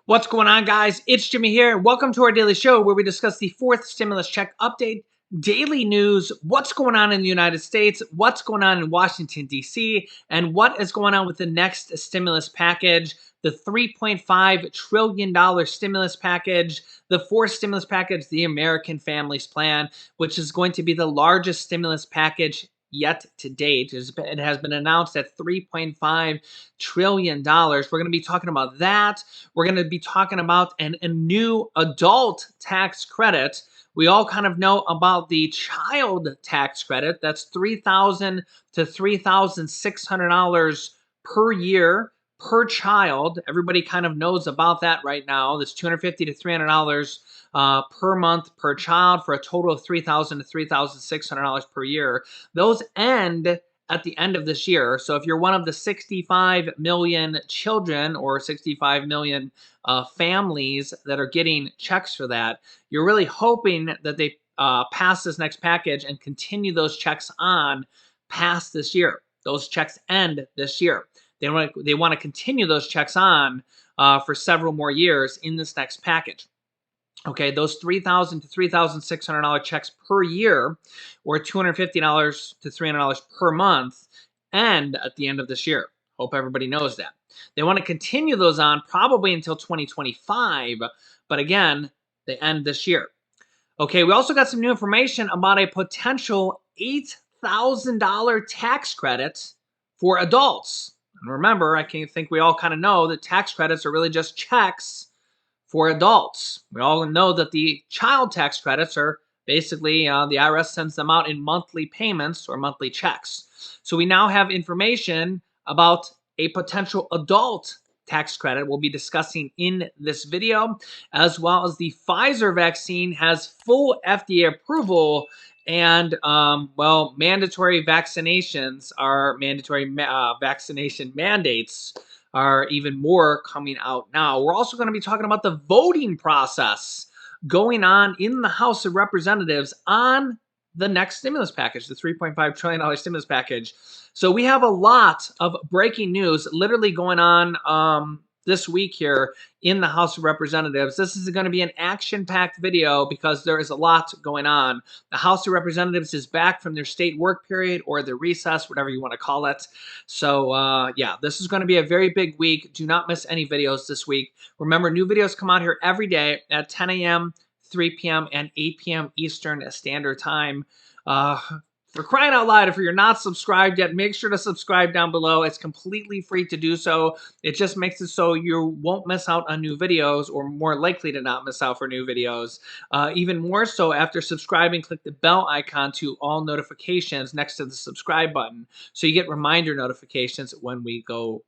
What's going on, guys? It's Jimmy here. Welcome to our daily show where we discuss the fourth stimulus check update, daily news, what's going on in the United States, what's going on in Washington, D.C., and what is going on with the next stimulus package, the $3.5 trillion stimulus package, the fourth stimulus package, the American Families Plan, which is going to be the largest stimulus package yet to date. It has been announced at $3.5 trillion. We're going to be talking about that. We're going to be talking about a new adult tax credit. We all kind of know about the child tax credit. That's $3,000 to $3,600 per year per child. Everybody kind of knows about that right now. That's $250 to $300 per month per child for a total of $3,000 to $3,600 per year. Those end at the end of this year. So if you're one of the 65 million children or 65 million families that are getting checks for that, you're really hoping that they pass this next package and continue those checks on past this year. Those checks end this year. They want to continue those checks on for several more years in this next package. Okay, those $3,000 to $3,600 checks per year, or $250 to $300 per month, end at the end of this year. Hope everybody knows that. They want to continue those on probably until 2025, but again, they end this year. Okay, we also got some new information about a potential $8,000 tax credit for adults. And remember, I think we all kind of know that tax credits are really just checks for adults. We all know that the child tax credits are basically the IRS sends them out in monthly payments or monthly checks. So we now have information about a potential adult tax credit we'll be discussing in this video, as well as the Pfizer vaccine has full FDA approval and, mandatory vaccinations are mandatory vaccination mandates are even more coming out now. We're also going to be talking about the voting process going on in the House of Representatives on the next stimulus package, the $3.5 trillion stimulus package. So we have a lot of breaking news literally going on this week here in the House of Representatives. This is going to be an action-packed video because there is a lot going on. The House of Representatives is back from their state work period or their recess, whatever you want to call it. So, this is going to be a very big week. Do not miss any videos this week. Remember, new videos come out here every day at 10 a.m., 3 p.m., and 8 p.m. Eastern Standard Time. For crying out loud, if you're not subscribed yet, make sure to subscribe down below. It's completely free to do so. It just makes it so you won't miss out on new videos, or more likely to not miss out for new videos. Even more so, after subscribing, click the bell icon to all notifications next to the subscribe button so you get reminder notifications when we go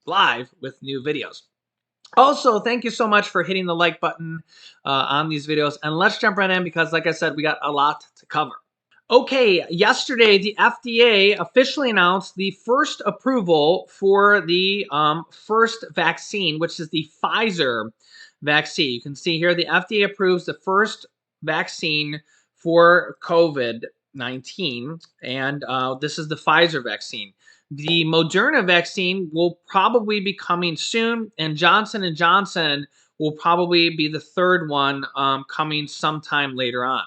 live with new videos. Also, thank you so much for hitting the like button on these videos. And let's jump right in because, like I said, we got a lot to cover. Okay, yesterday the FDA officially announced the first approval for the first vaccine, which is the Pfizer vaccine. You can see here the FDA approves the first vaccine for COVID-19, and this is the Pfizer vaccine. The Moderna vaccine will probably be coming soon, and Johnson & Johnson will probably be the third one coming sometime later on.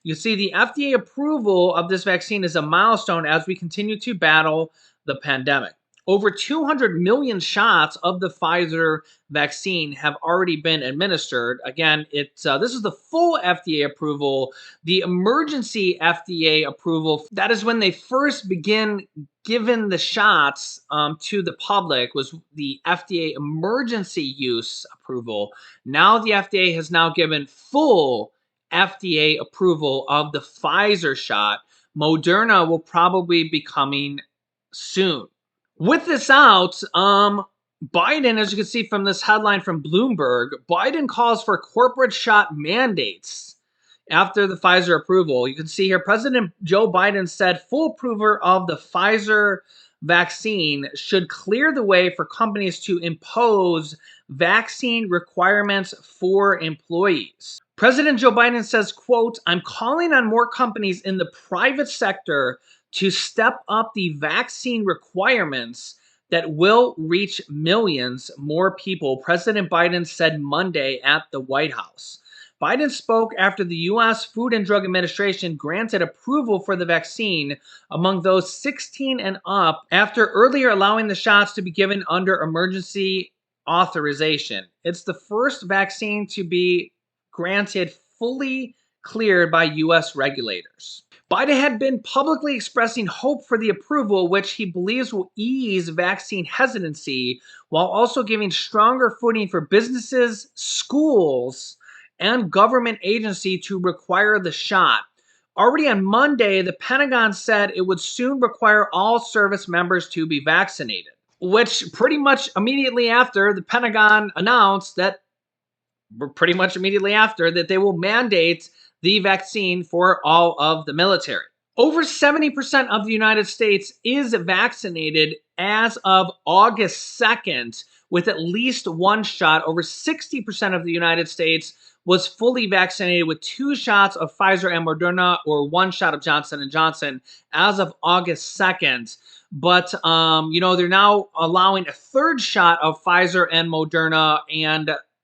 You see, the FDA approval of this vaccine is a milestone as we continue to battle the pandemic. Over 200 million shots of the Pfizer vaccine have already been administered. Again, this is the full FDA approval. The emergency FDA approval, that is when they first begin giving the shots to the public, was the FDA emergency use approval. Now the FDA has now given full FDA approval of the Pfizer shot. Moderna will probably be coming soon. With this out, Biden, as you can see from this headline from Bloomberg, Biden calls for corporate shot mandates after the Pfizer approval. You can see here, President Joe Biden said full approval of the Pfizer vaccine should clear the way for companies to impose vaccine requirements for employees. President Joe Biden says, quote, "I'm calling on more companies in the private sector to step up the vaccine requirements that will reach millions more people, President Biden said Monday at the White House. Biden spoke after the U.S. Food and Drug Administration granted approval for the vaccine among those 16 and up after earlier allowing the shots to be given under emergency authorization. It's the first vaccine to be granted fully cleared by U.S. regulators. Biden had been publicly expressing hope for the approval, which he believes will ease vaccine hesitancy while also giving stronger footing for businesses, schools, and government agency to require the shot. Already on Monday, the Pentagon said it would soon require all service members to be vaccinated, which pretty much immediately after the Pentagon announced that they will mandate the vaccine for all of the military. Over 70% of the United States is vaccinated as of August 2nd with at least one shot. Over 60% of the United States was fully vaccinated with 2 shots of Pfizer and Moderna or 1 shot of Johnson & Johnson as of August 2nd. But, they're now allowing a 3rd shot of Pfizer and Moderna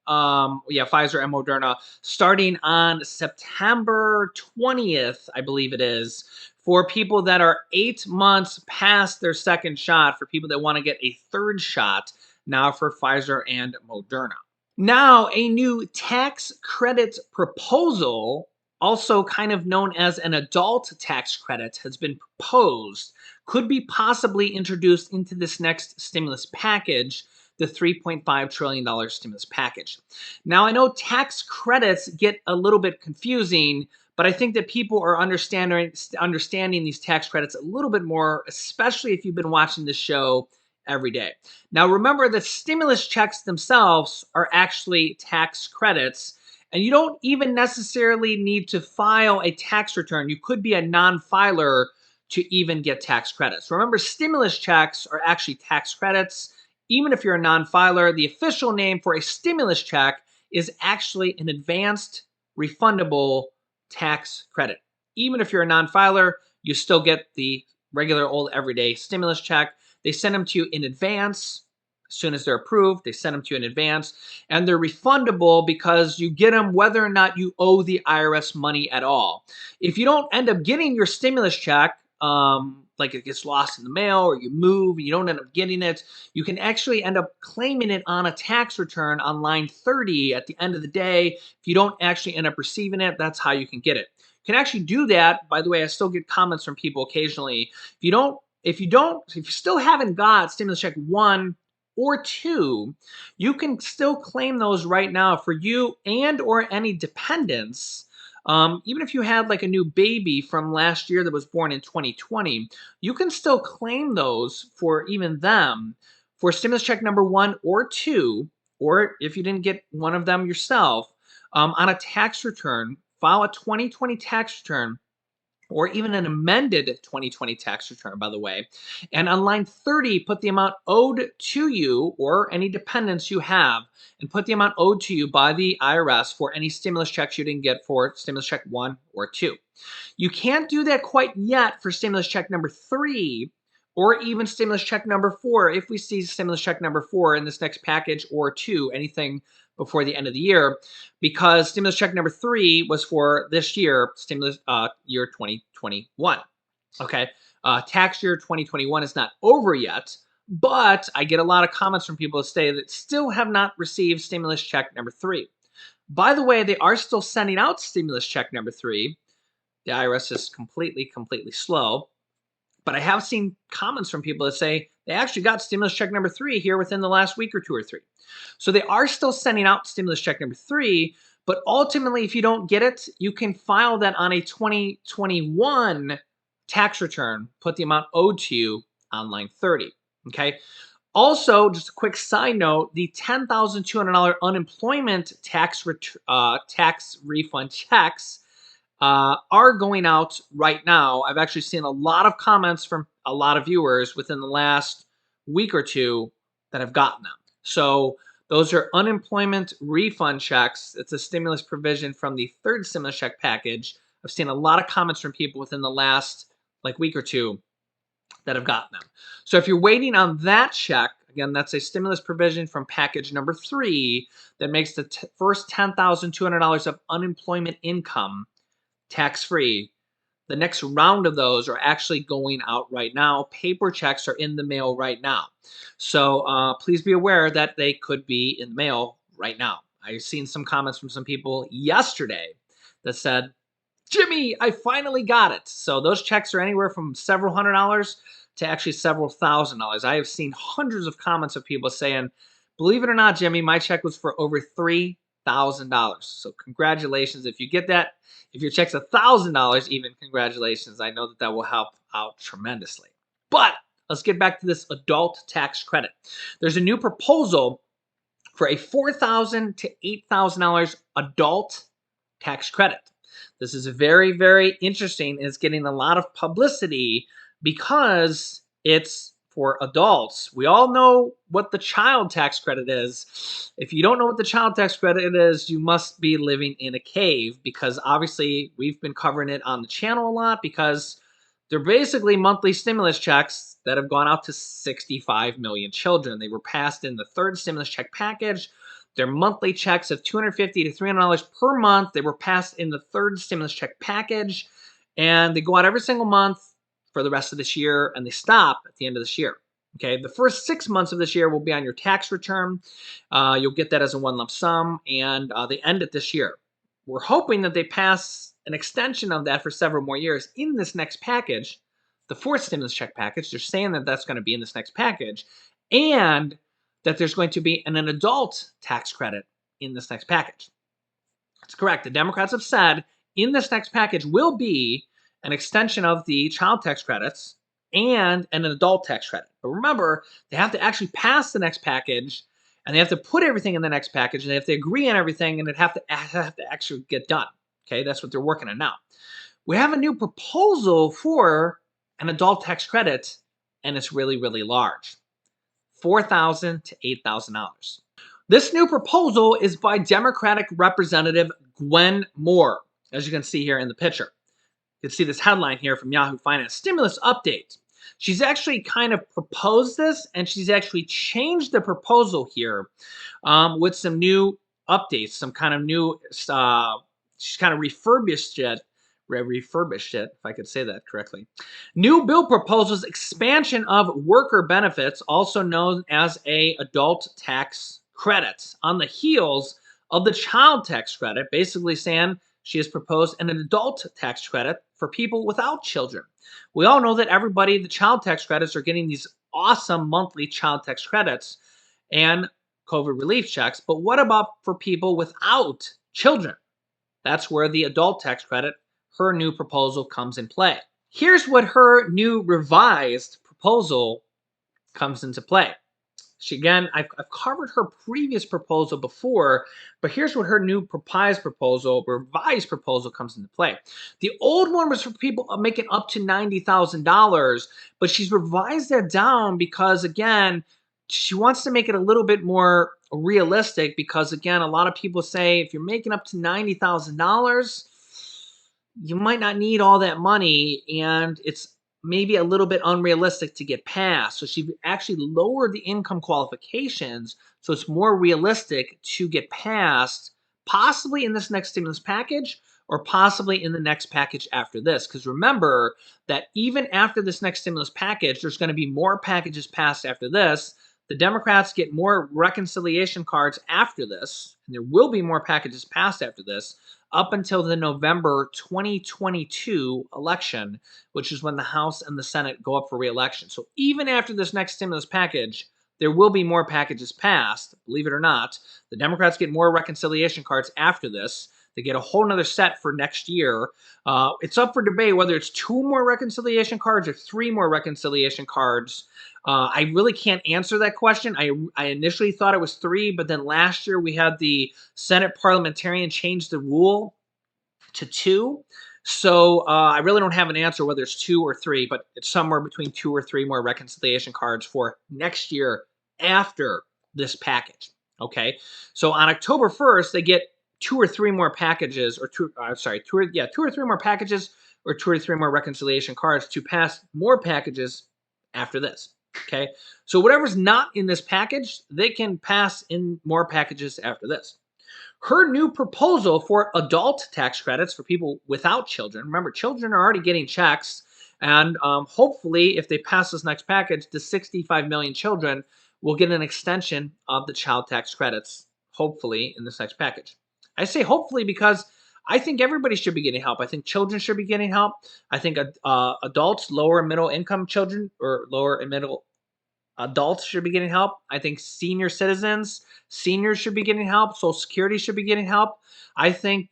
Pfizer and Moderna starting on September 20th, I believe it is, for people that are 8 months past their 2nd shot, for people that want to get a 3rd shot now for Pfizer and Moderna. Now, a new tax credit proposal, also kind of known as an adult tax credit, has been proposed, could be possibly introduced into this next stimulus package, the $3.5 trillion stimulus package. Now, I know tax credits get a little bit confusing, but I think that people are understanding these tax credits a little bit more, especially if you've been watching this show every day. Now, remember that stimulus checks themselves are actually tax credits, and you don't even necessarily need to file a tax return. You could be a non-filer to even get tax credits. Remember, stimulus checks are actually tax credits. Even if you're a non-filer, the official name for a stimulus check is actually an advanced refundable tax credit. Even if you're a non-filer, you still get the regular old everyday stimulus check. They send them to you in advance. As soon as they're approved, they send them to you in advance. And they're refundable because you get them whether or not you owe the IRS money at all. If you don't end up getting your stimulus check, like it gets lost in the mail or you move and you don't end up getting it, you can actually end up claiming it on a tax return on line 30 at the end of the day. If you don't actually end up receiving it, that's how you can get it. You can actually do that. By the way, I still get comments from people occasionally. If you still haven't got stimulus check 1 or 2, you can still claim those right now for you and or any dependents. Even if you had like a new baby from last year that was born in 2020, you can still claim those for even them for stimulus check number 1 or 2, or if you didn't get one of them yourself, on a tax return. File a 2020 tax return or even an amended 2020 tax return, by the way. And on line 30, put the amount owed to you or any dependents you have, and put the amount owed to you by the IRS for any stimulus checks you didn't get for stimulus check 1 or 2. You can't do that quite yet for stimulus check number 3 or even stimulus check number 4. If we see stimulus check number 4 in this next package or 2, anything before the end of the year, because stimulus check number 3 was for this year, stimulus year 2021. Okay, tax year 2021 is not over yet, but I get a lot of comments from people that say that still have not received stimulus check number 3. By the way, they are still sending out stimulus check number 3. The IRS is completely slow. But I have seen comments from people that say they actually got stimulus check number 3 here within the last week or 2 or 3. So they are still sending out stimulus check number 3, but ultimately, if you don't get it, you can file that on a 2021 tax return, put the amount owed to you on line 30, okay? Also, just a quick side note, the $10,200 unemployment tax refund checks are going out right now. I've actually seen a lot of comments from a lot of viewers within the last week or 2 that have gotten them. So those are unemployment refund checks. It's a stimulus provision from the 3rd stimulus check package. I've seen a lot of comments from people within the last week or 2 that have gotten them. So if you're waiting on that check, again, that's a stimulus provision from package number 3 that makes the first $10,200 of unemployment income tax-free. The next round of those are actually going out right now. Paper checks are in the mail right now. So please be aware that they could be in the mail right now. I've seen some comments from some people yesterday that said, Jimmy, I finally got it. So those checks are anywhere from several $100s to actually several $1,000s. I have seen hundreds of comments of people saying, believe it or not, Jimmy, my check was for over $3,000. So congratulations. If you get that, if your check's $1,000 even, congratulations. I know that that will help out tremendously. But let's get back to this adult tax credit. There's a new proposal for a $4,000 to $8,000 adult tax credit. This is very, very interesting. It's getting a lot of publicity because it's for adults. We all know what the child tax credit is. If you don't know what the child tax credit is, you must be living in a cave, because obviously we've been covering it on the channel a lot, because they're basically monthly stimulus checks that have gone out to 65 million children. They were passed in the third stimulus check package. They're monthly checks of $250 to $300 per month. They were passed in the third stimulus check package, and they go out every single month for the rest of this year, and they stop at the end of this year. Okay, the first 6 months of this year will be on your tax return. You'll get that as a one lump sum, and they end it this year. We're hoping that they pass an extension of that for several more years in this next package, the fourth stimulus check package. They're saying that that's going to be in this next package, and that there's going to be an adult tax credit in this next package. That's correct. The Democrats have said in this next package will be an extension of the child tax credits and an adult tax credit. But remember, they have to actually pass the next package, and they have to put everything in the next package, and they have to agree on everything, and it have to actually get done. Okay, that's what they're working on now. We have a new proposal for an adult tax credit, and it's really, really large. $4,000 to $8,000. This new proposal is by Democratic Representative Gwen Moore, as you can see here in the picture. You can see this headline here from Yahoo Finance, Stimulus Update. She's actually kind of proposed this, and she's actually changed the proposal here with some new updates, some kind of new, she's kind of refurbished it, if I could say that correctly. New bill proposes expansion of worker benefits, also known as a adult tax credit, on the heels of the child tax credit, basically saying she has proposed an adult tax credit for people without children. We all know that everybody, the child tax credits, are getting these awesome monthly child tax credits and COVID relief checks, but what about for people without children? That's where the adult tax credit, her new proposal, comes in play. Here's what her new revised proposal comes into play. She, again, I've covered her previous proposal before, but here's what her new revised proposal comes into play. The old one was for people making up to $90,000, but she's revised that down because, again, she wants to make it a little bit more realistic, because, again, a lot of people say if you're making up to $90,000, you might not need all that money, and it's maybe a little bit unrealistic to get passed. So she actually lowered the income qualifications so it's more realistic to get passed, possibly in this next stimulus package or possibly in the next package after this. Because remember that even after this next stimulus package, there's going to be more packages passed after this. The Democrats get more reconciliation cards after this, and there will be more packages passed after this, up until the November 2022 election, which is when the House and the Senate go up for re-election. So even after this next stimulus package, there will be more packages passed, believe it or not. The Democrats get more reconciliation cards after this. They get a whole nother set for next year. It's up for debate whether it's 2 more reconciliation cards or 3 more reconciliation cards. I really can't answer that question. I initially thought it was 3, but then last year we had the Senate parliamentarian change the rule to 2. So I really don't have an answer whether it's 2 or 3, but it's somewhere between 2 or 3 more reconciliation cards for next year after this package. Okay, so on October 1st, they get 2 or 3 more packages, or 2 or 3 more packages, or 2 or 3 more reconciliation cards to pass more packages after this. Okay. So whatever's not in this package, they can pass in more packages after this. Her new proposal for adult tax credits for people without children. Remember, children are already getting checks. And hopefully, if they pass this next package, the 65 million children will get an extension of the child tax credits, hopefully, in this next package. I say hopefully because I think everybody should be getting help. I think children should be getting help. I think adults, lower and middle income children, or lower and middle adults should be getting help. I think seniors should be getting help. Social Security should be getting help. I think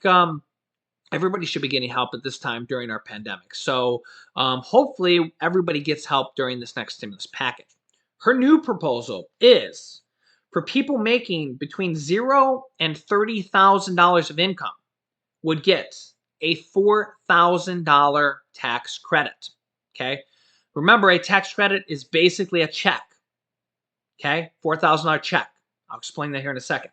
everybody should be getting help at this time during our pandemic. So hopefully everybody gets help during this next stimulus package. Her new proposal is for people making between $0 and $30,000 of income would get a $4,000 tax credit. Okay. Remember, a tax credit is basically a check. Okay, $4,000 check. I'll explain that here in a second.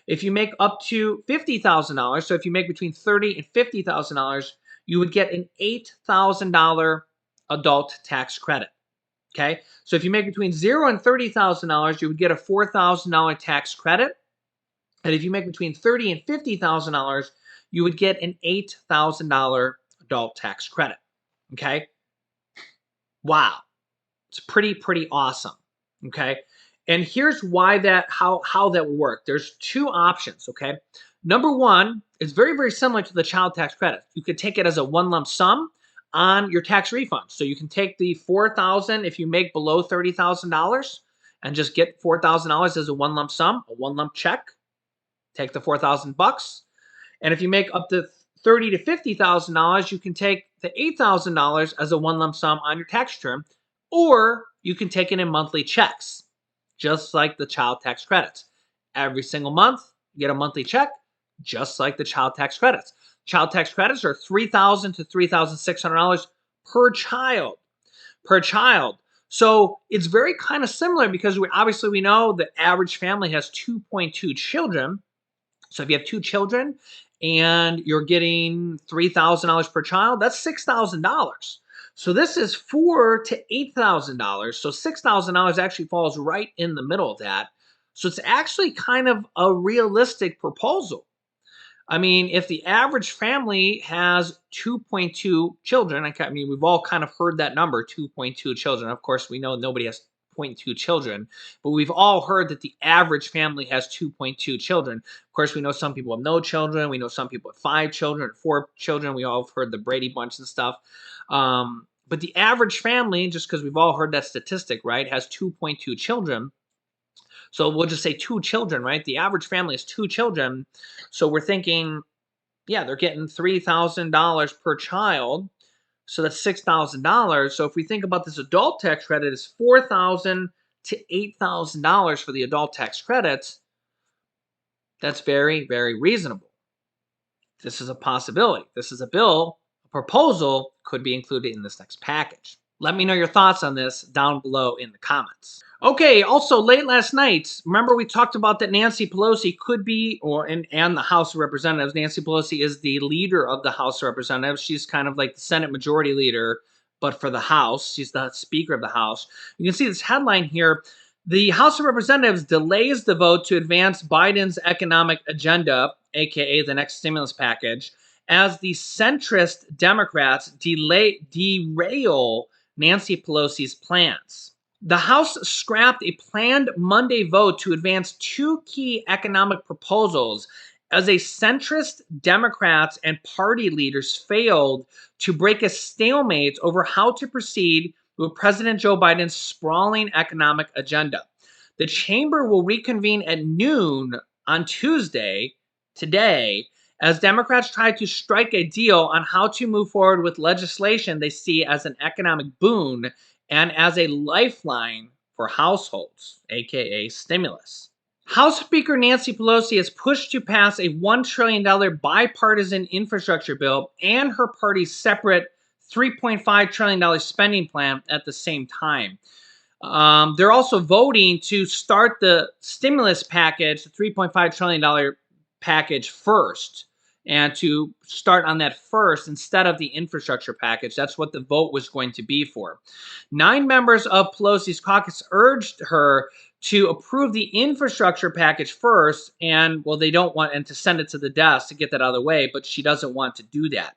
If you make up to $50,000, so if you make between $30,000 and $50,000, you would get an $8,000 adult tax credit. Okay, so if you make between $0 and $30,000, you would get a $4,000 tax credit, and if you make between $30,000 and $50,000, you would get an $8,000 adult tax credit. Okay, wow, it's pretty awesome. Okay. And here's why how that would work. There's two options. Okay. Number one, it's very similar to the child tax credit. You could take it as a one lump sum on your tax refund. So you can take the $4,000 if you make below $30,000 and just get $4,000 as a one lump sum, a one lump check. Take the $4,000. And if you make up to $30,000 to $50,000, you can take the $8,000 as a one lump sum on your tax return, or you can take it in monthly checks, just like the child tax credits. Every single month, you get a monthly check, just like the child tax credits. Child tax credits are $3,000 to $3,600 per child. Per child. So it's very kind of similar because we know the average family has 2.2 children. So if you have 2 children and you're getting $3,000 per child, that's $6,000. So this is $4,000 to $8,000. So $6,000 actually falls right in the middle of that. So it's actually kind of a realistic proposal. I mean, if the average family has 2.2 children, I mean, we've all kind of heard that number, 2.2 children. Of course, we know nobody has 0.2 children, but we've all heard that the average family has 2.2 children. Of course, we know some people have no children. We know some people have 5 children or 4 children. We all have heard the Brady Bunch and stuff. But the average family, just because we've all heard that statistic, right, has 2.2 children. So we'll just say 2 children, right? The average family has 2 children. So we're thinking, yeah, they're getting $3,000 per child. So that's $6,000. So if we think about this adult tax credit, it's $4,000 to $8,000 for the adult tax credits. That's very reasonable. This is a possibility. This is a bill, a proposal could be included in this next package. Let me know your thoughts on this down below in the comments. Okay, also late last night, remember we talked about that Nancy Pelosi could be, and the House of Representatives. Nancy Pelosi is the leader of the House of Representatives. She's kind of like the Senate Majority Leader, but for the House. She's the Speaker of the House. You can see this headline here. The House of Representatives delays the vote to advance Biden's economic agenda, aka the next stimulus package, as the centrist Democrats derail Nancy Pelosi's plans. The House scrapped a planned Monday vote to advance 2 key economic proposals as a centrist Democrats and party leaders failed to break a stalemate over how to proceed with President Joe Biden's sprawling economic agenda. The chamber will reconvene at noon on Tuesday, today, as Democrats try to strike a deal on how to move forward with legislation they see as an economic boon and as a lifeline for households, aka stimulus. House Speaker Nancy Pelosi has pushed to pass a $1 trillion bipartisan infrastructure bill and her party's separate $3.5 trillion spending plan at the same time. They're also voting to start the stimulus package, the $3.5 trillion package first. and to start on that first instead of the infrastructure package. That's what the vote was going to be for. 9 members of Pelosi's caucus urged her to approve the infrastructure package first, and well, they don't want, and to send it to the desk to get that out of the way, but she doesn't want to do that.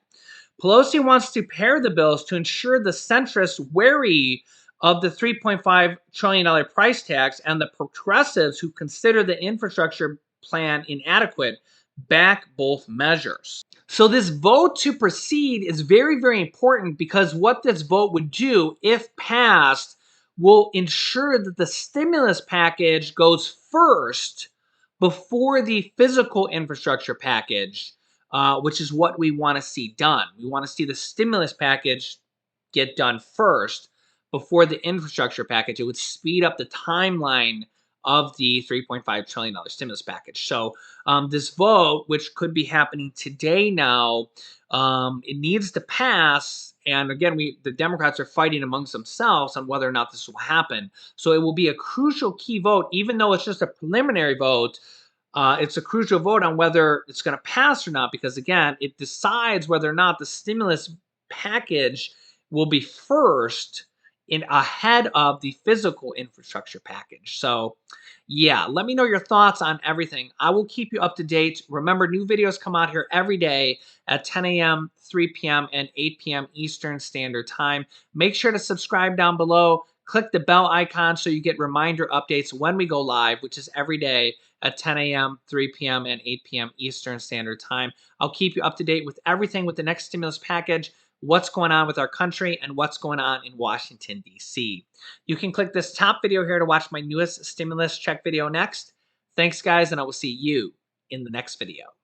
Pelosi wants to pair the bills to ensure the centrists wary of the $3.5 trillion price tax and the progressives who consider the infrastructure plan inadequate back both measures. So this vote to proceed is very, very important because what this vote would do, if passed, will ensure that the stimulus package goes first before the physical infrastructure package, which is what we want to see done. We want to see the stimulus package get done first before the infrastructure package. It would speed up the timeline of the $3.5 trillion stimulus package. So this vote, which could be happening today now, it needs to pass. And again, the Democrats are fighting amongst themselves on whether or not this will happen. So it will be a crucial key vote, even though it's just a preliminary vote. It's a crucial vote on whether it's going to pass or not, because again, it decides whether or not the stimulus package will be first in ahead of the physical infrastructure package. So yeah, let me know your thoughts on everything. I will keep you up to date. Remember, new videos come out here every day at 10 a.m., 3 p.m., and 8 p.m. Eastern Standard Time. Make sure to subscribe down below. Click the bell icon so you get reminder updates when we go live, which is every day at 10 a.m., 3 p.m., and 8 p.m. Eastern Standard Time. I'll keep you up to date with everything with the next stimulus package, what's going on with our country, and what's going on in Washington, D.C. You can click this top video here to watch my newest stimulus check video next. Thanks, guys, and I will see you in the next video.